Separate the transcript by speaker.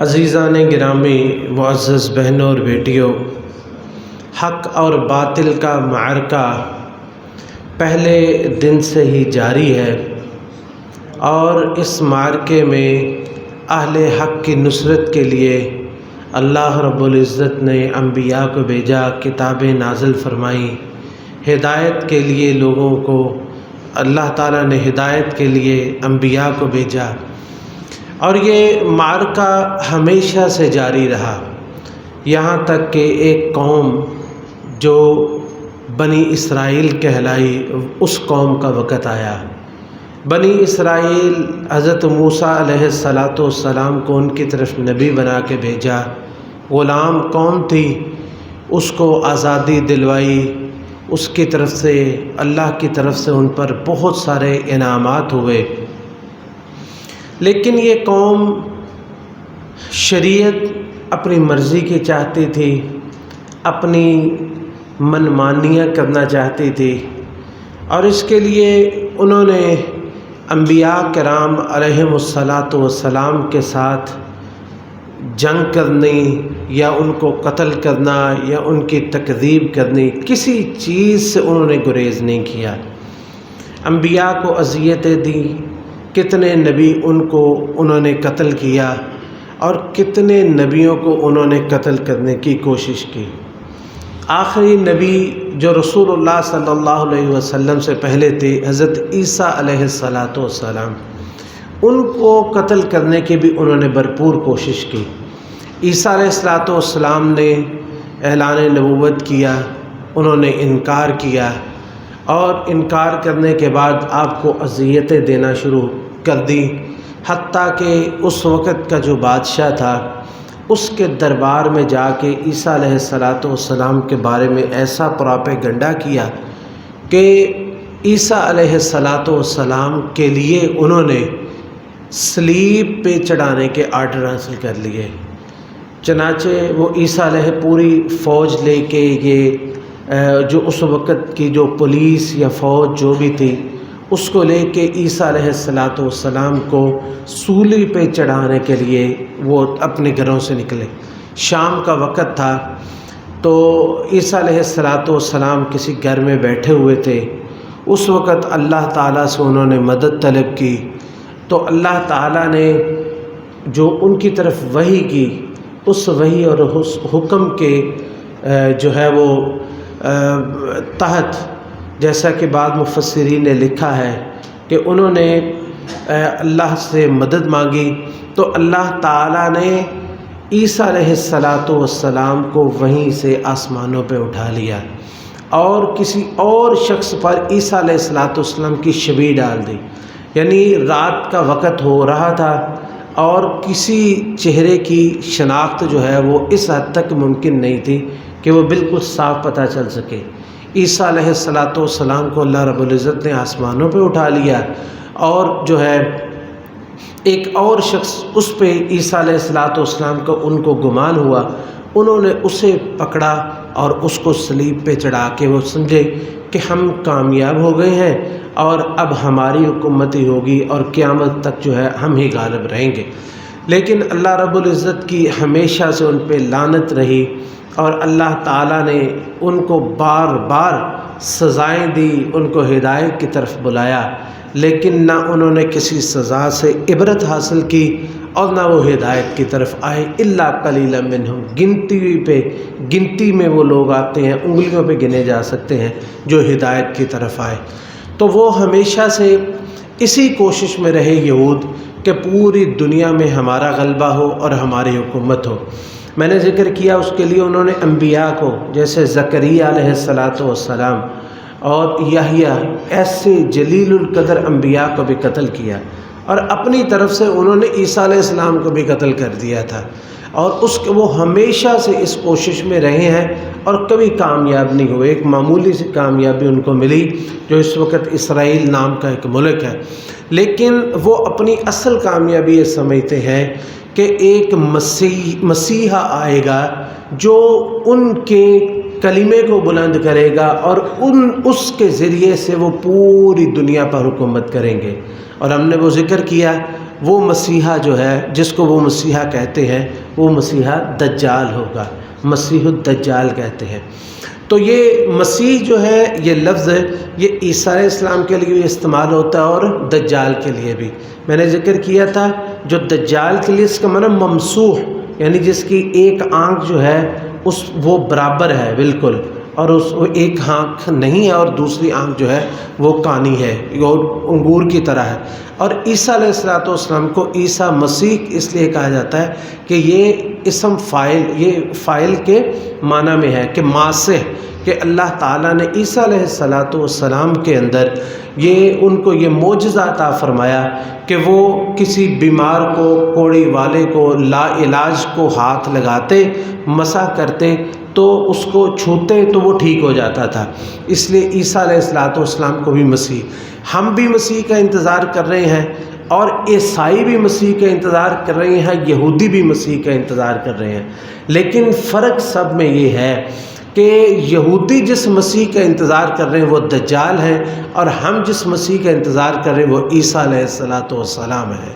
Speaker 1: عزیزان گرامی، معزز بہنوں اور بیٹیوں، حق اور باطل کا معرکہ پہلے دن سے ہی جاری ہے، اور اس معرکے میں اہل حق کی نصرت کے لیے اللہ رب العزت نے انبیاء کو بھیجا، کتابیں نازل فرمائیں، ہدایت کے لیے لوگوں کو اللہ تعالیٰ نے ہدایت کے لیے انبیاء کو بھیجا، اور یہ معرکہ ہمیشہ سے جاری رہا، یہاں تک کہ ایک قوم جو بنی اسرائیل کہلائی، اس قوم کا وقت آیا۔ بنی اسرائیل حضرت موسیٰ علیہ السلام کو ان کی طرف نبی بنا کے بھیجا، غلام قوم تھی، اس کو آزادی دلوائی، اس کی طرف سے اللہ کی طرف سے ان پر بہت سارے انعامات ہوئے، لیکن یہ قوم شریعت اپنی مرضی کی چاہتی تھی، اپنی منمانیاں کرنا چاہتی تھی، اور اس کے لیے انہوں نے انبیاء کرام علیہم السلام کے ساتھ جنگ کرنی، یا ان کو قتل کرنا، یا ان کی تکذیب کرنی، کسی چیز سے انہوں نے گریز نہیں کیا۔ انبیاء کو اذیتیں دیں، کتنے نبی انہوں نے قتل کیا، اور کتنے نبیوں کو انہوں نے قتل کرنے کی کوشش کی۔ آخری نبی جو رسول اللہ صلی اللہ علیہ وسلم سے پہلے تھے، حضرت عیسیٰ علیہ السلام، ان کو قتل کرنے کی بھی انہوں نے بھرپور کوشش کی۔ عیسیٰ علیہ السلام نے اعلان نبوت کیا، انہوں نے انکار کیا، اور انکار کرنے کے بعد آپ کو اذیتیں دینا شروع کر دی، حتیٰ کہ اس وقت کا جو بادشاہ تھا، اس کے دربار میں جا کے عیسیٰ علیہ السلام کے بارے میں ایسا پراپیگنڈا کیا کہ عیسیٰ علیہ السلام کے لیے انہوں نے صلیب پہ چڑھانے کے آرڈر حاصل کر لیے۔ چنانچہ وہ عیسیٰ علیہ پوری فوج لے کے، یہ جو اس وقت کی جو پولیس یا فوج جو بھی تھی، اس کو لے کے عیسیٰ علیہ السلام کو سولی پہ چڑھانے کے لیے وہ اپنے گھروں سے نکلے۔ شام کا وقت تھا، تو عیسیٰ علیہ السلام کسی گھر میں بیٹھے ہوئے تھے۔ اس وقت اللہ تعالیٰ سے انہوں نے مدد طلب کی، تو اللہ تعالیٰ نے جو ان کی طرف وحی کی، اس وحی اور اس حکم کے جو ہے وہ تحت، جیسا کہ بعض مفسرین نے لکھا ہے کہ انہوں نے اللہ سے مدد مانگی، تو اللہ تعالیٰ نے عیسیٰ علیہ السلام کو وہیں سے آسمانوں پہ اٹھا لیا، اور کسی اور شخص پر عیسیٰ علیہ السلام کی شبیہ ڈال دی۔ یعنی رات کا وقت ہو رہا تھا، اور کسی چہرے کی شناخت جو ہے وہ اس حد تک ممکن نہیں تھی کہ وہ بالکل صاف پتہ چل سکے۔ عیسیٰ علیہ السلام کو اللہ رب العزت نے آسمانوں پہ اٹھا لیا، اور جو ہے ایک اور شخص اس پہ عیسیٰ علیہ السلام کو ان کو گمان ہوا، انہوں نے اسے پکڑا اور اس کو صلیب پہ چڑھا کے وہ سمجھے کہ ہم کامیاب ہو گئے ہیں، اور اب ہماری حکومت ہی ہوگی، اور قیامت تک جو ہے ہم ہی غالب رہیں گے۔ لیکن اللہ رب العزت کی ہمیشہ سے ان پہ لعنت رہی، اور اللہ تعالیٰ نے ان کو بار بار سزائیں دی، ان کو ہدایت کی طرف بلایا، لیکن نہ انہوں نے کسی سزا سے عبرت حاصل کی، اور نہ وہ ہدایت کی طرف آئے۔ الا قلیلا منہم، گنتی میں وہ لوگ آتے ہیں، انگلیوں پہ گنے جا سکتے ہیں جو ہدایت کی طرف آئے۔ تو وہ ہمیشہ سے اسی کوشش میں رہے یہود کہ پوری دنیا میں ہمارا غلبہ ہو اور ہماری حکومت ہو۔ میں نے ذکر کیا اس کے لیے انہوں نے انبیاء کو، جیسے زکریہ علیہ السلام اور یحییٰ، ایسے جلیل القدر انبیاء کو بھی قتل کیا، اور اپنی طرف سے انہوں نے عیسیٰ علیہ السلام کو بھی قتل کر دیا تھا، اور وہ ہمیشہ سے اس کوشش میں رہے ہیں اور کبھی کامیاب نہیں ہوئے۔ ایک معمولی سی کامیابی ان کو ملی جو اس وقت اسرائیل نام کا ایک ملک ہے، لیکن وہ اپنی اصل کامیابی یہ سمجھتے ہیں کہ ایک مسیحا آئے گا جو ان کے کلمے کو بلند کرے گا، اور اس کے ذریعے سے وہ پوری دنیا پر حکومت کریں گے۔ اور ہم نے وہ ذکر کیا وہ مسیحا جو ہے جس کو وہ مسیحا کہتے ہیں وہ مسیحا دجال ہوگا، مسیح الدجال کہتے ہیں۔ تو یہ مسیح جو ہے یہ لفظ یہ عیسیٰ علیہ السلام کے لیے بھی استعمال ہوتا ہے اور دجال کے لیے بھی۔ میں نے ذکر کیا تھا جو دجال کے لیے اس کا معنی ممسوح، یعنی جس کی ایک آنکھ جو ہے وہ برابر ہے بالکل، اور وہ ایک آنکھ نہیں ہے اور دوسری آنکھ جو ہے وہ کانی ہے اور انگور کی طرح ہے۔ اور عیسیٰ علیہ السلام کو عیسیٰ مسیح اس لیے کہا جاتا ہے کہ یہ اسم فاعل، یہ فاعل کے معنی میں ہے کہ ماسح، کہ اللہ تعالیٰ نے عیسیٰ علیہ السلام کے اندر ان کو یہ معجزہ عطا فرمایا کہ وہ کسی بیمار کو، کوڑی والے کو، لا علاج کو ہاتھ لگاتے، مسح کرتے تو اس کو چھوتے تو وہ ٹھیک ہو جاتا تھا۔ اس لیے عیسیٰ علیہ السلام کو بھی مسیح، ہم بھی مسیح کا انتظار کر رہے ہیں، اور عیسائی بھی مسیح کا انتظار کر رہے ہیں، یہودی بھی مسیح کا انتظار کر رہے ہیں۔ لیکن فرق سب میں یہ ہے کہ یہودی جس مسیح کا انتظار کر رہے ہیں وہ دجال ہیں، اور ہم جس مسیح کا انتظار کر رہے ہیں وہ عیسیٰ علیہ السلام ہیں۔